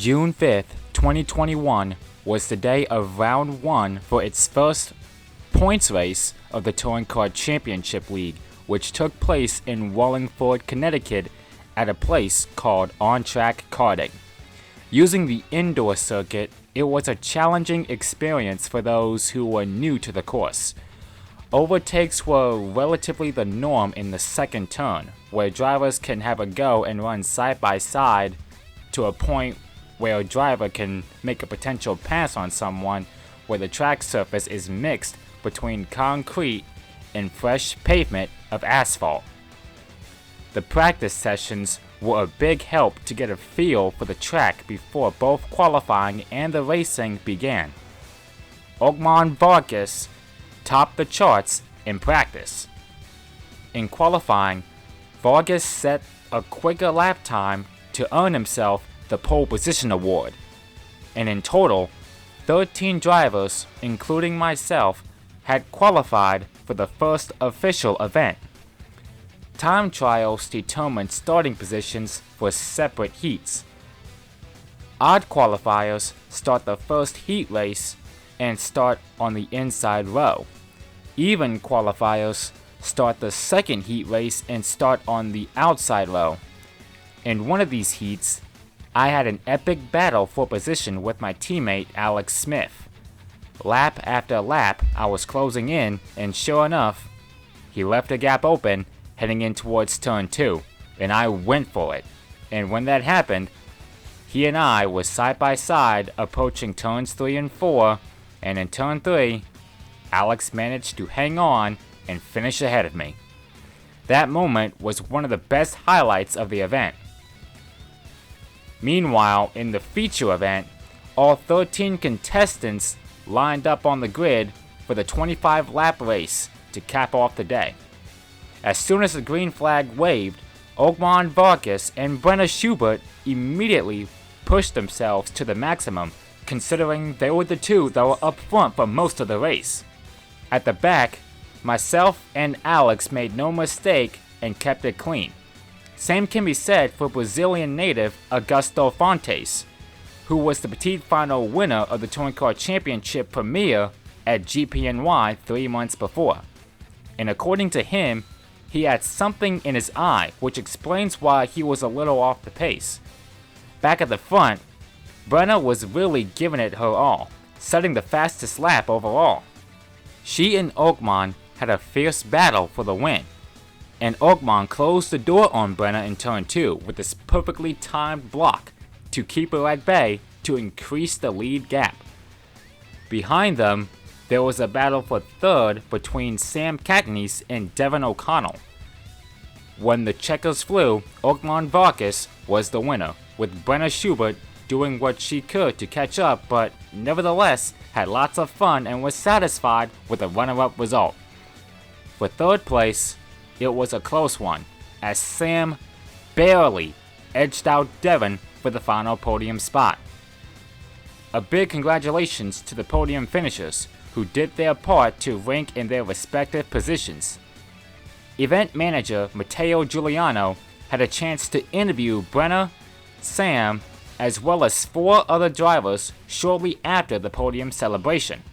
June 5th, 2021 was the day of round 1 for its first points race of the Touring Kart Championship League, which took place in Wallingford, Connecticut at a place called On Track Karting. Using the indoor circuit, it was a challenging experience for those who were new to the course. Overtakes were relatively the norm in the second turn, where drivers can have a go and run side by side to a point where a driver can make a potential pass on someone where the track surface is mixed between concrete and fresh pavement of asphalt. The practice sessions were a big help to get a feel for the track before both qualifying and the racing began. Ogman Vargas topped the charts in practice. In qualifying, Vargas set a quicker lap time to earn himself the pole position award, and in total, 13 drivers, including myself, had qualified for the first official event. Time trials determined starting positions for separate heats. Odd qualifiers start the first heat race and start on the inside row. Even qualifiers start the second heat race and start on the outside row. In one of these heats, I had an epic battle for position with my teammate Alex Smith. Lap after lap, I was closing in, and sure enough, he left a gap open heading in towards turn 2, and I went for it. And when that happened, he and I were side by side approaching turns 3 and 4, and in turn 3, Alex managed to hang on and finish ahead of me. That moment was one of the best highlights of the event. Meanwhile, in the feature event, all 13 contestants lined up on the grid for the 25-lap race to cap off the day. As soon as the green flag waved, Ogman Vargas and Brenna Schubert immediately pushed themselves to the maximum, considering they were the two that were up front for most of the race. At the back, myself and Alex made no mistake and kept it clean. Same can be said for Brazilian native Augusto Fontes, who was the petite final winner of the Touring Kart Championship premiere at GPNY 3 months before. And according to him, he had something in his eye, which explains why he was a little off the pace. Back at the front, Brenna was really giving it her all, setting the fastest lap overall. She and Ogman had a fierce battle for the win, and Ogman closed the door on Brenna in turn 2 with this perfectly timed block to keep her at bay to increase the lead gap. Behind them, there was a battle for third between Sam Katniss and Devin O'Connell. When the checkers flew, Ogman Vargas was the winner, with Brenna Schubert doing what she could to catch up, but nevertheless had lots of fun and was satisfied with the runner-up result. For third place, it was a close one, as Sam barely edged out Devin for the final podium spot. A big congratulations to the podium finishers, who did their part to rank in their respective positions. Event manager Matteo Giuliano had a chance to interview Brenna, Sam, as well as 4 other drivers shortly after the podium celebration.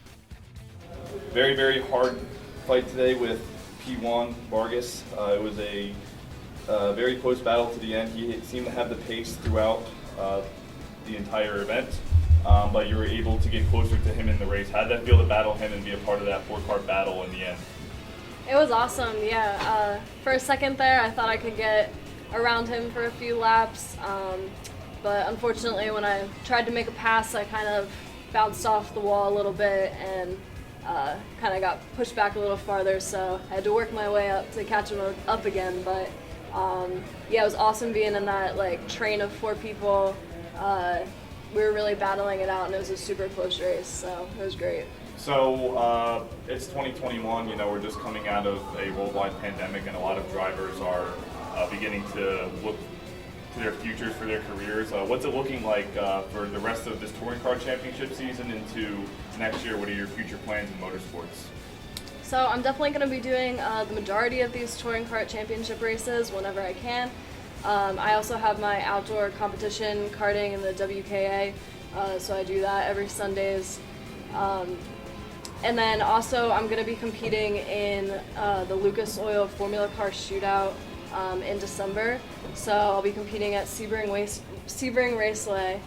Very, very hard fight today with P1 Vargas. It was a very close battle to the end. He seemed to have the pace throughout the entire event, but you were able to get closer to him in the race. How did that feel to battle him and be a part of that 4-car battle in the end? It was awesome, yeah. For a second there, I thought I could get around him for a few laps, but unfortunately when I tried to make a pass, I kind of bounced off the wall a little bit and kind of got pushed back a little farther, so I had to work my way up to catch him up again. But yeah, it was awesome being in that train of 4 people. We were really battling it out, and it was a super close race, so it was great. So it's 2021, we're just coming out of a worldwide pandemic, and a lot of drivers are beginning to look to their futures for their careers. What's it looking like for the rest of this Touring Kart Championship season into next year? What are your future plans in motorsports? So I'm definitely going to be doing the majority of these Touring Kart Championship races whenever I can. I also have my outdoor competition karting in the WKA, so I do that every Sundays. And then also I'm going to be competing in the Lucas Oil Formula Car Shootout in December. So I'll be competing at Sebring Raceway.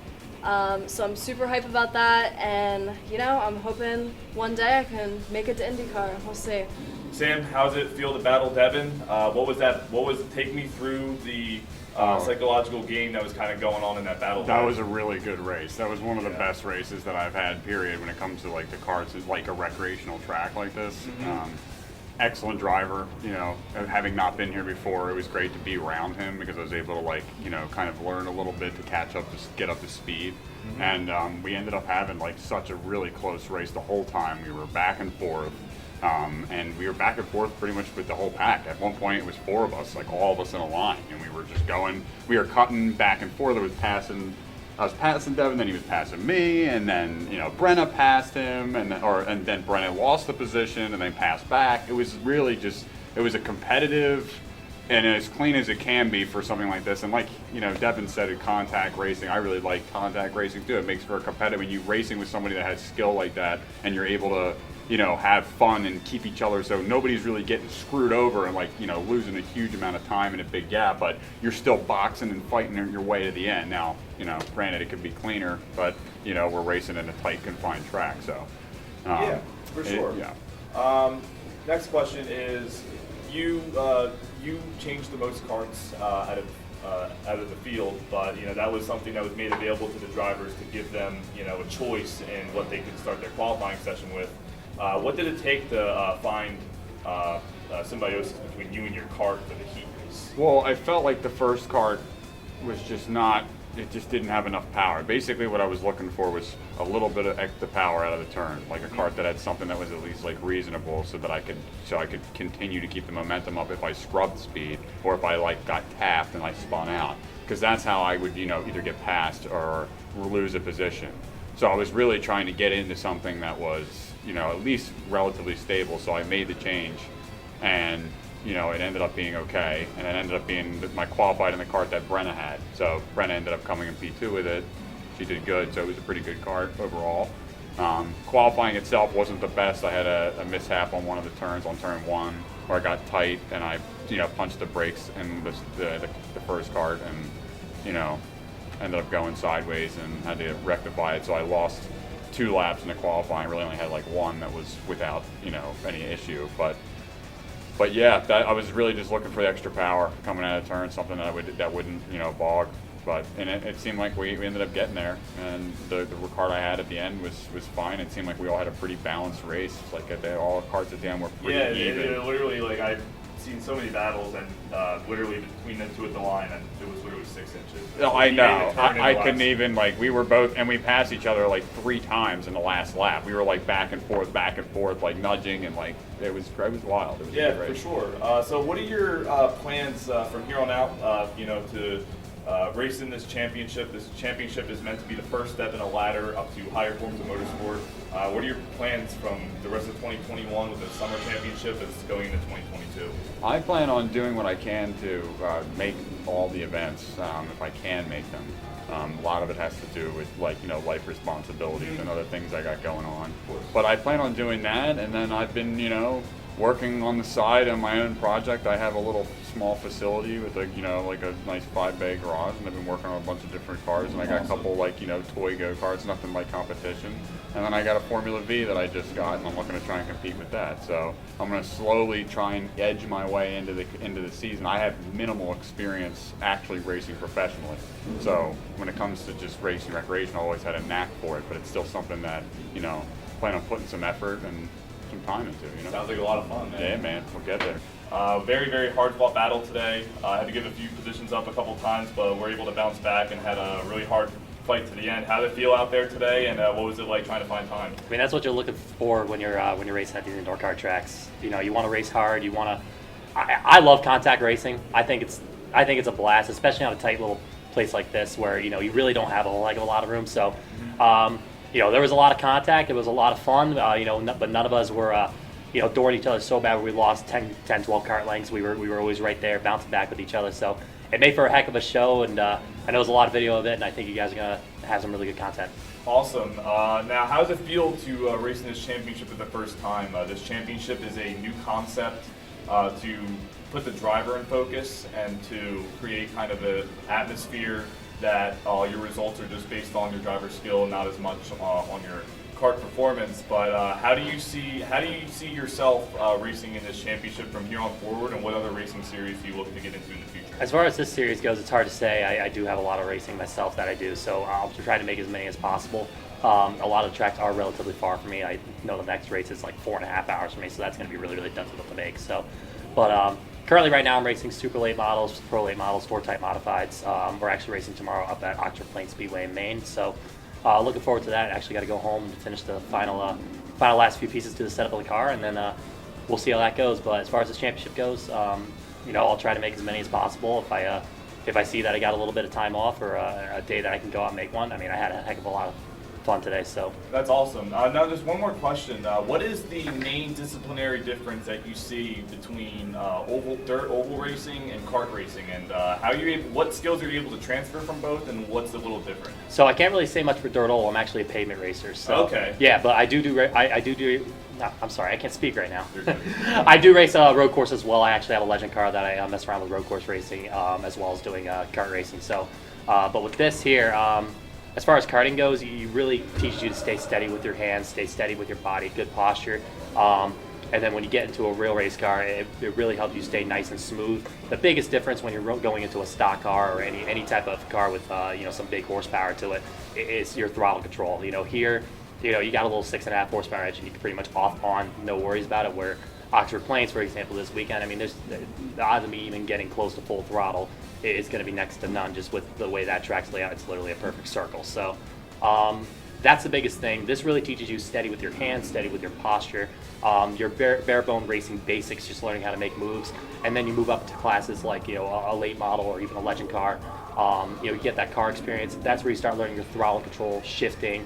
So I'm super hyped about that, and I'm hoping one day I can make it to IndyCar. We'll see. Sam, how does it feel to battle Devin? What was take me through the psychological game that was kind of going on in that battle? That was a really good race. That was one of the best races that I've had, period, when it comes to like the karts. It's like a recreational track like this. Excellent driver, having not been here before, it was great to be around him because I was able to kind of learn a little bit to catch up, to get up to speed. And we ended up having like such a really close race the whole time. We were back and forth. And we were back and forth pretty much with the whole pack. At one point it was 4 of us, like all of us in a line, and we were just going, we were cutting back and forth. I was passing Devin, then he was passing me, and then Brenna passed him, and then Brenna lost the position and then passed back. It was really it was a competitive and as clean as it can be for something like this. And like Devin said, in contact racing, I really like contact racing too. It makes for a competitive, when you're racing with somebody that has skill like that, and you're able to have fun and keep each other, so nobody's really getting screwed over and losing a huge amount of time in a big gap, but you're still boxing and fighting your way to the end. Now, granted it could be cleaner, but we're racing in a tight, confined track, so. Yeah, for sure. Next question is, you changed the most karts out of the field, but that was something that was made available to the drivers to give them a choice in what they could start their qualifying session with. What did it take to find symbiosis between you and your kart for the heat race? Well, I felt like the first kart was just it just didn't have enough power. Basically what I was looking for was a little bit of extra power out of the turn, like a kart that had something that was at least reasonable, so that I could continue to keep the momentum up if I scrubbed speed, or if I got tapped and I spun out, because that's how I would either get passed or lose a position. So I was really trying to get into something that was at least relatively stable. So I made the change, and it ended up being okay, and it ended up being my qualified in the kart that Brenna had. So Brenna ended up coming in P2 with it. She did good, so it was a pretty good kart overall. Qualifying itself wasn't the best. I had a mishap on one of the turns, on turn 1, where I got tight and I punched the brakes in the first kart, and ended up going sideways and had to rectify it. So I lost 2 laps in the qualifying. Really only had one that was without any issue, but yeah, I was really just looking for the extra power coming out of turn, something that wouldn't bog. But it seemed like we ended up getting there, and the kart I had at the end was fine. It seemed like we all had a pretty balanced race. It's like all the karts at the end were pretty even. It literally I've seen so many battles, and literally between the 2 at the line, and it was literally 6 inches. No, I know. I couldn't even we were both, and we passed each other 3 times in the last lap. We were back and forth, nudging, and it was wild. It was a good race. For sure. So what are your plans from here on out? To race in this championship. This championship is meant to be the first step in a ladder up to higher forms of motorsport. What are your plans from the rest of 2021 with the summer championship as going into 2022? I plan on doing what I can to make all the events, if I can make them. A lot of it has to do with life responsibilities and other things I got going on. But I plan on doing that, and then I've been working on the side on my own project. I have a little small facility with a nice 5-bay garage, and I've been working on a bunch of different cars, and I got a couple toy go-karts, nothing like competition. And then I got a Formula V that I just got, and I'm looking to try and compete with that. So I'm going to slowly try and edge my way into the season. I have minimal experience actually racing professionally. So when it comes to just racing recreational, I always had a knack for it, but it's still something that, plan on putting some effort and some time into. Sounds like a lot of fun, man. Yeah, man, we'll get there. Very, very hard-fought battle today. I had to give a few positions up a couple times, but we're able to bounce back and had a really hard fight to the end. How did it feel out there today, and what was it like trying to find time? I mean, that's what you're looking for when you're racing at these indoor kart tracks. You want to race hard. You want to. I love contact racing. I think it's a blast, especially on a tight little place like this where you really don't have a lot of room. So, there was a lot of contact. It was a lot of fun. But none of us were dooring each other so bad where we lost 10, 12 kart lengths. We were always right there, bouncing back with each other. So it made for a heck of a show, and I know there's a lot of video of it, and I think you guys are going to have some really good content. Awesome. Now, how does it feel to race in this championship for the first time? This championship is a new concept to put the driver in focus and to create kind of an atmosphere that your results are just based on your driver skill, not as much on your kart performance. But how do you see yourself racing in this championship from here on forward, and what other racing series do you look to get into in the future? As far as this series goes, it's hard to say. I do have a lot of racing myself that I do, so I'll try to make as many as possible. A lot of the tracks are relatively far from me. I know the next race is like 4.5 hours for me, so that's going to be really, really difficult to make. So, but currently right now I'm racing super late models, pro late models, 4-type modifieds. We're actually racing tomorrow up at Oxford Plains Speedway in Maine. So looking forward to that. Actually got to go home and finish the final last few pieces to the setup of the car, and then we'll see how that goes. But as far as this championship goes, I'll try to make as many as possible. If I see that I got a little bit of time off or a day that I can go out and make one, I mean, I had a heck of a lot of fun today. So that's awesome. Now, just one more question. What is the main disciplinary difference that you see between dirt oval racing and kart racing, and what skills are you able to transfer from both, and what's a little different? So I can't really say much for dirt oval. I'm actually a pavement racer. So okay. Yeah, but I do. No, I'm sorry, I can't speak right now. I do race road course as well. I actually have a legend car that I mess around with road course racing, as well as doing kart racing. So, but with this here, as far as karting goes, you really teaches you to stay steady with your hands, stay steady with your body, good posture. And then when you get into a real race car, it really helps you stay nice and smooth. The biggest difference when you're going into a stock car or any type of car with some big horsepower to it is your throttle control. Here, you got a little 6.5 horsepower engine, you can pretty much off on, no worries about it. Where Oxford Plains, for example, this weekend, I mean, there's the odds of me even getting close to full throttle is going to be next to none, just with the way that track's laid out. It's literally a perfect circle. So that's the biggest thing. This really teaches you steady with your hands, steady with your posture, your bare bone racing basics, just learning how to make moves, and then you move up to classes like a late model or even a legend car. You get that car experience. That's where you start learning your throttle control, shifting,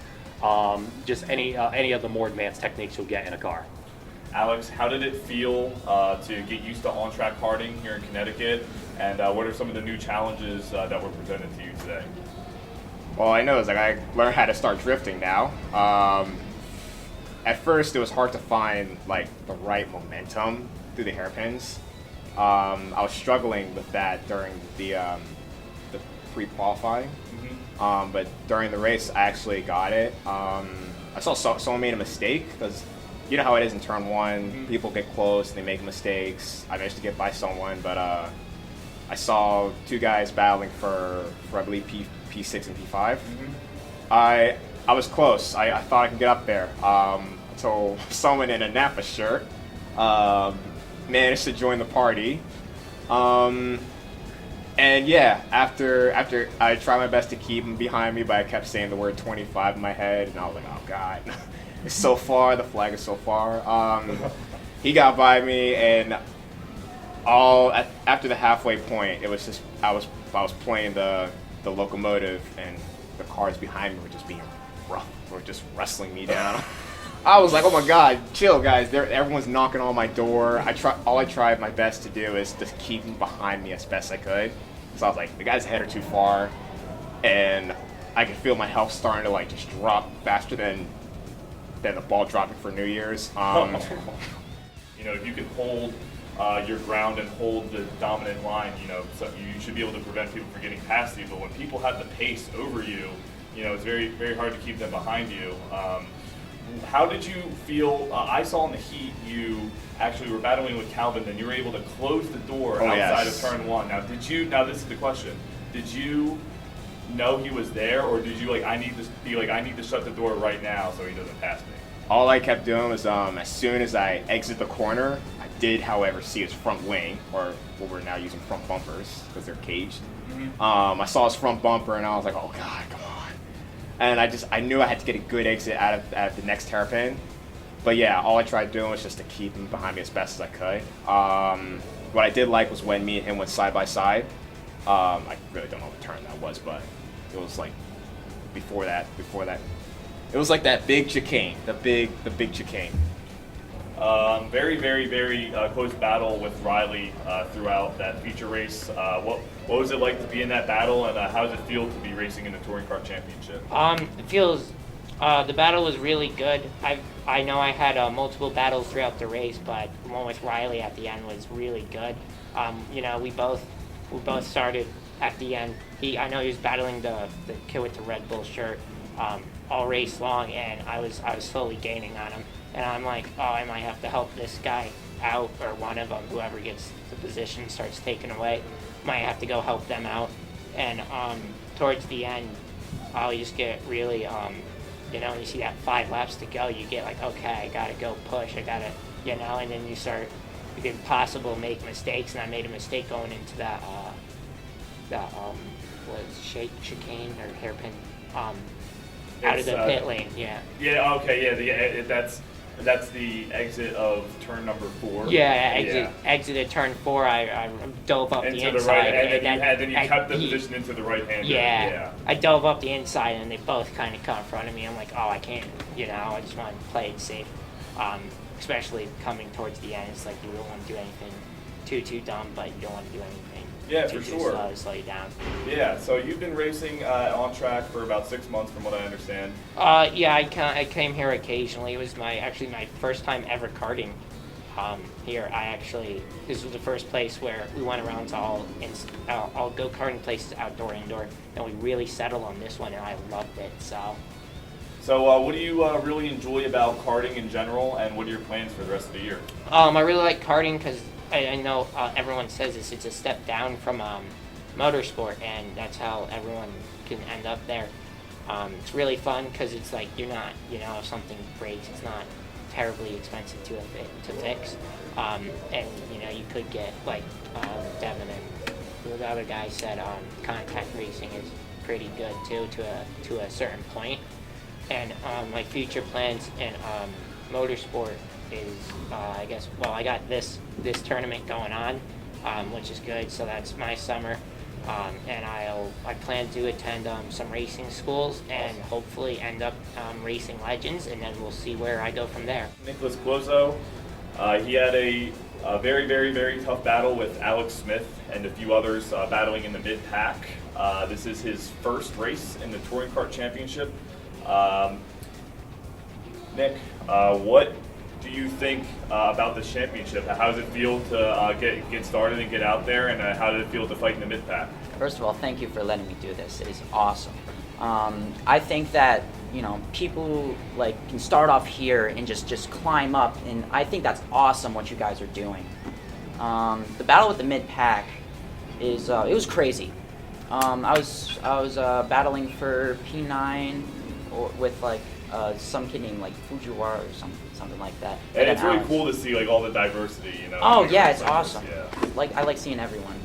just any of the more advanced techniques you'll get in a car. Alex, how did it feel to get used to On Track Karting here in Connecticut, and what are some of the new challenges that were presented to you today? Well, I know I learned how to start drifting now. At first, it was hard to find the right momentum through the hairpins. I was struggling with that during the pre-qualifying, but during the race, I actually got it. I saw someone made a mistake because you know how it is in turn one. People get close, they make mistakes. I managed to get by someone, but I saw two guys battling for I believe P6 and P5. I was close. I thought I could get up there until someone in a Napa shirt managed to join the party. And yeah, after I tried my best to keep him behind me, but I kept saying the word 25 in my head, and I was like, oh God, it's so far, the flag is so far. He got by me, and after the halfway point, it was just I was playing the locomotive, and the cars behind me were just being rough, were just wrestling me down. I was like, oh my God, chill guys, everyone's knocking on my door. All I tried my best to do is just keep them behind me as best I could. So I was like, the guys ahead are too far, and I could feel my health starting to just drop faster than the ball dropping for New Year's. If you can hold your ground and hold the dominant line, so you should be able to prevent people from getting past you. But when people have the pace over you, it's very, very hard to keep them behind you. How did you feel? I saw in the heat you actually were battling with Calvin, and you were able to close the door outside of turn one. Now, this is the question. Did you know he was there, or did you I need to shut the door right now so he doesn't pass me? All I kept doing was as soon as I exit the corner, I did, however, see his front wing, or what we're now using front bumpers because they're caged. I saw his front bumper, and I was like, oh God, come on. And I knew I had to get a good exit out of the next hairpin. But yeah, all I tried doing was just to keep him behind me as best as I could. What I did like was when me and him went side by side. I really don't know what turn that was, but it was before that. It was like that big chicane, the big chicane. Very, very, very close battle with Riley throughout that feature race. What was it like to be in that battle, and how does it feel to be racing in the Touring Kart Championship? It feels the battle was really good. I know I had multiple battles throughout the race, but the one with Riley at the end was really good. We both started at the end. I know he was battling the kid with the Red Bull shirt all race long, and I was slowly gaining on him. And I'm like, oh, I might have to help this guy out, or one of them, whoever gets the position starts taken away, might have to go help them out. And towards the end, I'll just get really, you see that 5 laps to go, you get like, okay, I gotta go push, and then you can possibly make mistakes, and I made a mistake going into that, chicane or hairpin, out of the pit lane, yeah. Yeah, okay, yeah, that's the exit of turn number 4. Yeah, exited turn 4. I dove up into the inside, and then you kept the position into the right hand. Yeah, I dove up the inside, and they both kind of confronted me. I'm like, oh, I can't, I just want to play it safe. Especially coming towards the end, it's like you don't want to do anything too dumb, but you don't want to do anything for sure. Slow to slow you down. Yeah, so you've been racing on track for about 6 months, from what I understand. Yeah, I came here occasionally. It was my first time ever karting here. This was the first place where we went around to all go karting places, outdoor, indoor, and we really settled on this one, and I loved it. So what do you really enjoy about karting in general, and what are your plans for the rest of the year? I really like karting because I know everyone says it's a step down from motorsport, and that's how everyone can end up there. It's really fun because it's like you're not, if something breaks, it's not terribly expensive to fix. And you could get, like Devin and the other guy said, contact racing is pretty good too, to a certain point. And my future plans in motorsport is, I got this tournament going on, which is good. So that's my summer, and I plan to attend some racing schools and hopefully end up racing legends, and then we'll see where I go from there. Nicholas Cuozzo, he had a very, very, very tough battle with Alex Smith and a few others battling in the mid-pack. This is his first race in the Touring Kart Championship. Nick, what do you think about this championship? How does it feel to get started and get out there, and how did it feel to fight in the mid-pack? First of all, thank you for letting me do this. It is awesome. I think that people can start off here and just climb up, and I think that's awesome what you guys are doing. The battle with the mid-pack it was crazy. I was battling for P9 with some kid named Fujiwara or something like that. And it's really cool to see all the diversity, Oh yeah, it's awesome. Yeah. I like seeing everyone,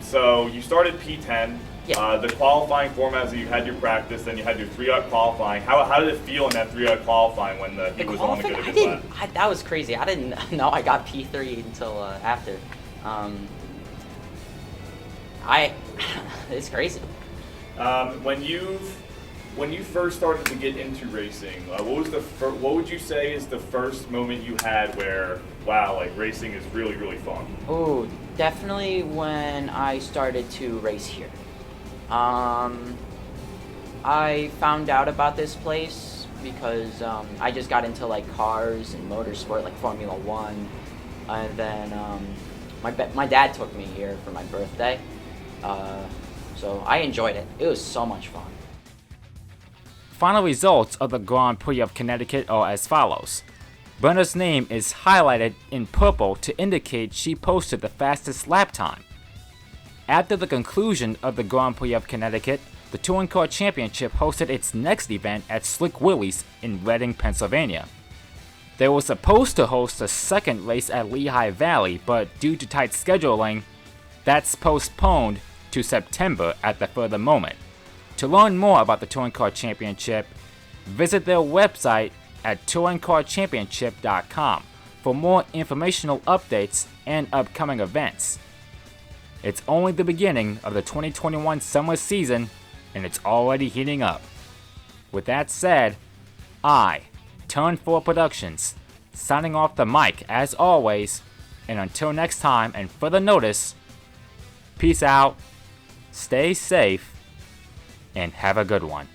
So you started P10. Yeah. The qualifying format is that you had your practice, then you had your 3-out qualifying. How did it feel in that 3-out qualifying when he was on the good of his lap? That was crazy. I didn't know I got P3 until after. It's crazy. When you first started to get into racing, what would you say is the first moment you had where, wow, racing is really, really fun? Oh, definitely when I started to race here. I found out about this place because I just got into cars and motorsport, Formula One, and then my dad took me here for my birthday. So I enjoyed it. It was so much fun. Final results of the Grand Prix of Connecticut are as follows. Brenna's name is highlighted in purple to indicate she posted the fastest lap time. After the conclusion of the Grand Prix of Connecticut, the Touring Kart Championship hosted its next event at Slick Willie's in Reading, Pennsylvania. They were supposed to host a second race at Lehigh Valley, but due to tight scheduling, that's postponed to September at the further moment. To learn more about the Touring Kart Championship, visit their website at touringkartchampionship.com for more informational updates and upcoming events. It's only the beginning of the 2021 summer season, and it's already heating up. With that said, I, Turn 4 Productions, signing off the mic as always. And until next time, and for the notice, peace out, stay safe, and have a good one.